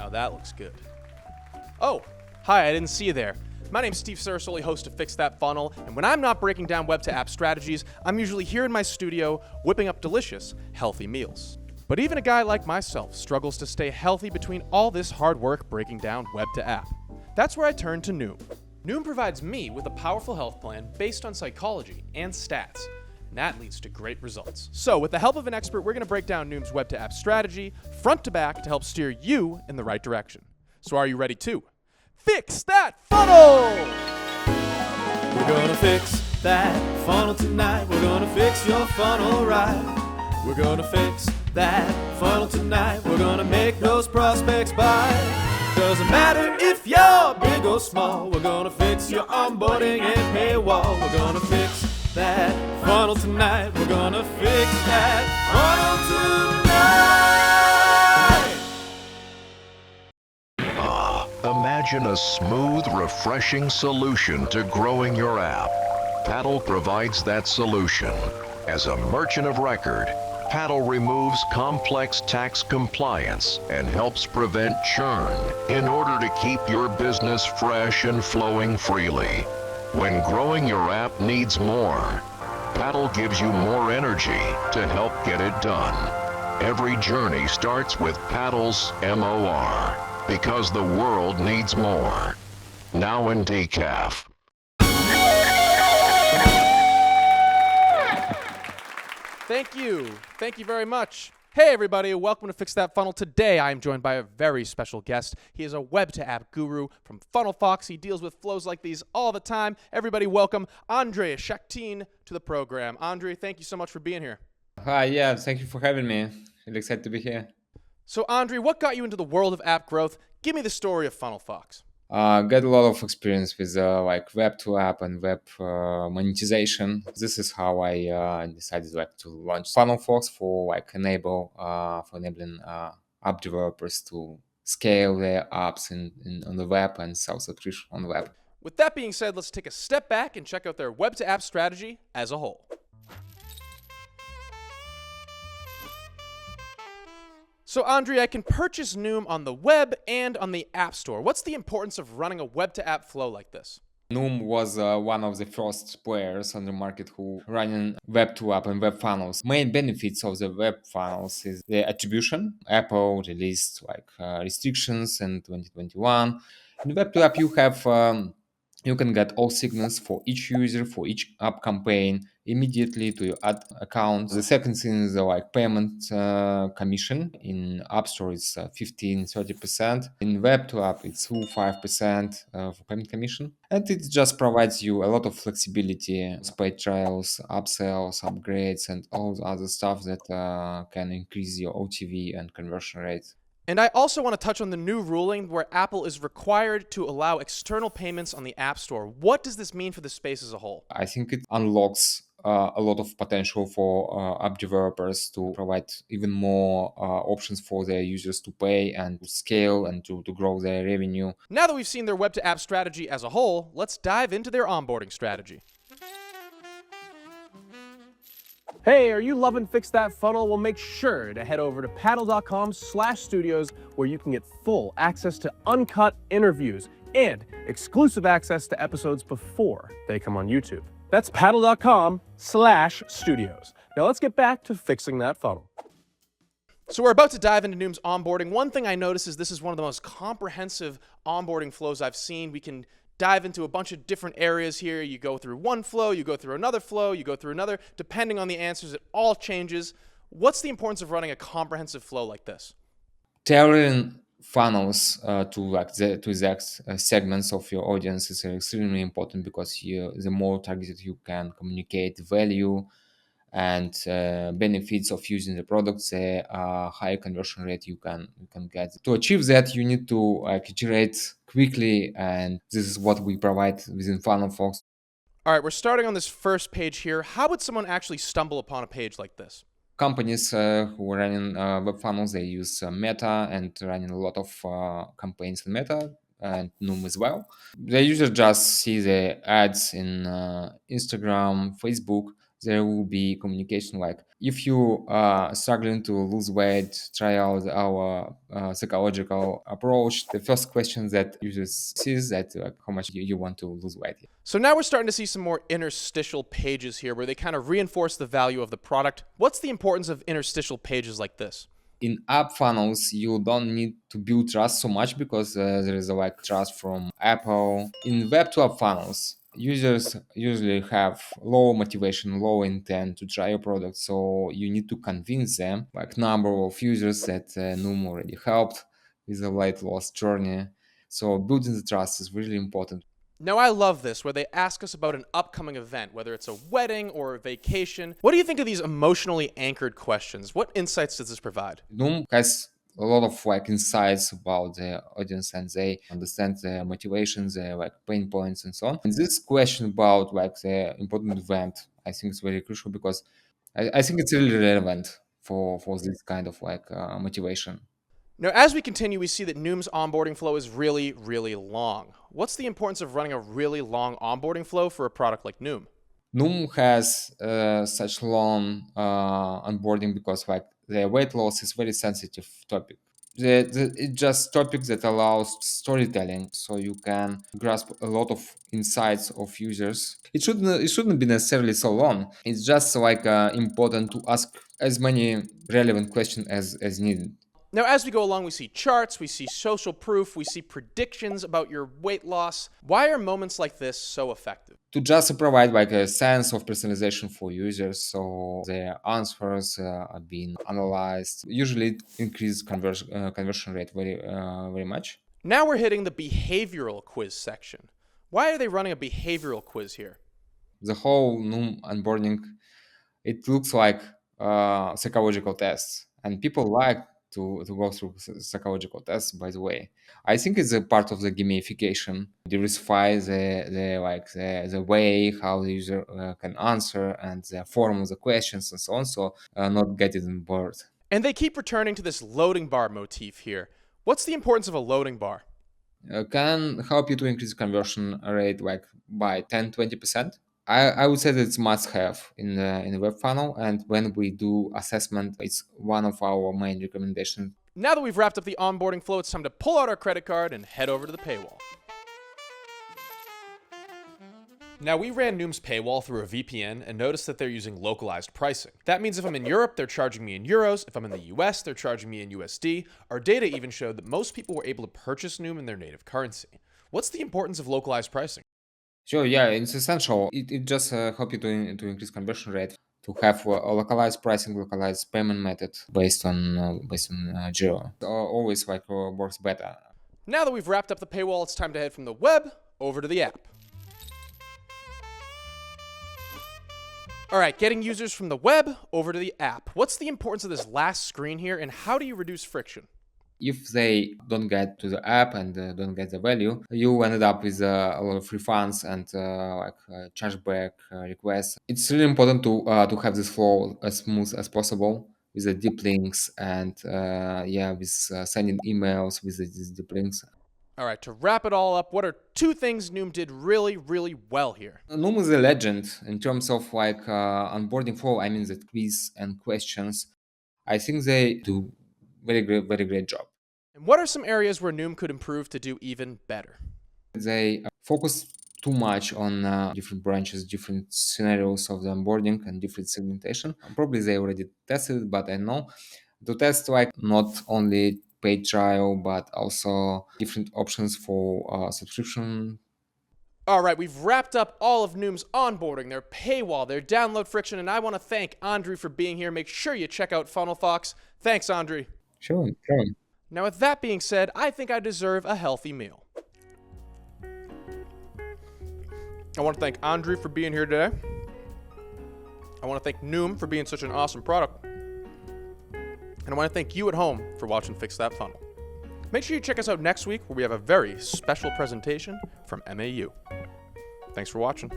Now that looks good. Oh, hi, I didn't see you there. My name's Steve Sarasoli, host of Fix That Funnel, and when I'm not breaking down web-to-app strategies, I'm usually here in my studio whipping up delicious, healthy meals. But even a guy like myself struggles to stay healthy between all this hard work breaking down web-to-app. That's where I turn to Noom. Noom provides me with a powerful health plan based on psychology and stats, and that leads to great results. So with the help of an expert, we're going to break down Noom's web-to-app strategy front to back to help steer you in the right direction. So are you ready to fix that funnel? We're gonna fix that funnel tonight. We're gonna fix your funnel right. We're gonna fix that funnel tonight. We're gonna make those prospects buy. Doesn't matter if you're big or small. We're gonna fix your onboarding and paywall. We're gonna fix that funnel tonight. We're gonna fix that funnel tonight. Imagine a smooth, refreshing solution to growing your app. Paddle provides that solution. As a merchant of record, Paddle removes complex tax compliance and helps prevent churn in order to keep your business fresh and flowing freely. When growing your app needs more, Paddle gives you more energy to help get it done. Every journey starts with Paddle's MOR, because the world needs more. Now in decaf. Thank you. Thank you very much. Hey everybody, welcome to Fix That Funnel. Today I am joined by a very special guest. He is a web-to-app guru from FunnelFox. He deals with flows like these all the time. Everybody welcome Andrey Shakhtin to the program. Andrey, thank you so much for being here. Hi, yeah, thank you for having me. Really excited to be here. So Andrey, what got you into the world of app growth? Give me the story of FunnelFox. Got a lot of experience with like Web2App and web monetization. This is how I decided to launch FunnelFox for enabling app developers to scale their apps on the web and sell subscription on the web. With that being said, let's take a step back and check out their web-to-app strategy as a whole. So Andrey, I can purchase Noom on the web and on the App Store. What's the importance of running a web-to-app flow like this? Noom was one of the first players on the market who running Web2App and web funnels. Main benefits of the web funnels is the attribution. Apple released restrictions in 2021. In Web2App, you can get all signals for each user, for each app campaign immediately to your ad account. The second thing is payment commission. In App Store, it's 15-30%. In Web2App, it's 5% for payment commission. And it just provides you a lot of flexibility, paid trials, upsells, upgrades, and all the other stuff that can increase your OTV and conversion rate. And I also want to touch on the new ruling where Apple is required to allow external payments on the App Store. What does this mean for the space as a whole? I think it unlocks a lot of potential for app developers to provide even more options for their users to pay and to scale and to grow their revenue. Now that we've seen their web-to-app strategy as a whole, let's dive into their onboarding strategy. Hey, are you loving Fix That Funnel? Well, make sure to head over to paddle.com/studios where you can get full access to uncut interviews and exclusive access to episodes before they come on YouTube. That's paddle.com/studios. Now let's get back to fixing that funnel. So we're about to dive into Noom's onboarding. One thing I notice is this is one of the most comprehensive onboarding flows I've seen. We can dive into a bunch of different areas here. You go through one flow, you go through another flow, you go through another. Depending on the answers, it all changes. What's the importance of running a comprehensive flow like this? Tailoring funnels to the exact segments of your audience is extremely important because the more targeted you can communicate value and benefits of using the products, the higher conversion rate you can get. To achieve that, you need to iterate quickly, and this is what we provide within FunnelFox. All right, we're starting on this first page here. How would someone actually stumble upon a page like this? Companies who are running web funnels, they use Meta and running a lot of campaigns in Meta and Noom as well. The user just see the ads in Instagram, Facebook. There will be communication like If you are struggling to lose weight, try out our psychological approach. The first question that users see is that how much you want to lose weight. So now we're starting to see some more interstitial pages here where they kind of reinforce the value of the product. What's the importance of interstitial pages like this? In app funnels, you don't need to build trust so much because there is trust from Apple. In Web2App funnels, users usually have low motivation, low intent to try your product, so you need to convince them. Number of users that Noom already helped with the weight loss journey. So building the trust is really important. Now, I love this, where they ask us about an upcoming event, whether it's a wedding or a vacation. What do you think of these emotionally anchored questions? What insights does this provide? Noom has a lot of insights about the audience, and they understand their motivations, their pain points, and so on. And this question about the important event, I think is very crucial because I think it's really relevant for this kind of motivation. Now, as we continue, we see that Noom's onboarding flow is really, really long. What's the importance of running a really long onboarding flow for a product like Noom? Noom has such long onboarding because the weight loss is very sensitive topic. It's just topic that allows storytelling, so you can grasp a lot of insights of users. It shouldn't be necessarily so long. It's just important to ask as many relevant questions as needed. Now, as we go along, we see charts, we see social proof, we see predictions about your weight loss. Why are moments like this so effective? To just provide a sense of personalization for users, so their answers are being analyzed. Usually, it increases conversion rate very much. Now we're hitting the behavioral quiz section. Why are they running a behavioral quiz here? The whole Noom onboarding, it looks like psychological tests, and people like to go through psychological tests. By the way, I think it's a part of the gamification, diversify the way how the user can answer and the form of the questions and so on, so not getting bored. And they keep returning to this loading bar motif here. What's the importance of a loading bar? Can help you to increase conversion rate by 10-20%. I would say that it's must have in the web funnel, and when we do assessment, it's one of our main recommendations. Now that we've wrapped up the onboarding flow, it's time to pull out our credit card and head over to the paywall. Now, we ran Noom's paywall through a VPN and noticed that they're using localized pricing. That means if I'm in Europe, they're charging me in euros. If I'm in the US, they're charging me in USD. Our data even showed that most people were able to purchase Noom in their native currency. What's the importance of localized pricing? Sure, yeah, it's essential. It just help you to increase conversion rate, to have a localized pricing, localized payment method based on geo. Always works better. Now that we've wrapped up the paywall, it's time to head from the web over to the app. All right, getting users from the web over to the app. What's the importance of this last screen here, and how do you reduce friction? If they don't get to the app and don't get the value, you ended up with a lot of refunds and chargeback requests. It's really important to have this flow as smooth as possible with the deep links and with sending emails with these deep links. All right, to wrap it all up, what are two things Noom did really, really well here? Noom is a legend in terms of onboarding flow. I mean, the quiz and questions. I think they do very great job. And what are some areas where Noom could improve to do even better? They focus too much on different branches, different scenarios of the onboarding and different segmentation. Probably they already tested it, but I know to test not only paid trial, but also different options for subscription. All right, we've wrapped up all of Noom's onboarding, their paywall, their download friction, and I want to thank Andrey for being here. Make sure you check out FunnelFox. Thanks, Andrey. Sure. Now, with that being said, I think I deserve a healthy meal. I want to thank Andrey for being here today. I want to thank Noom for being such an awesome product. And I want to thank you at home for watching Fix That Funnel. Make sure you check us out next week where we have a very special presentation from MAU. Thanks for watching.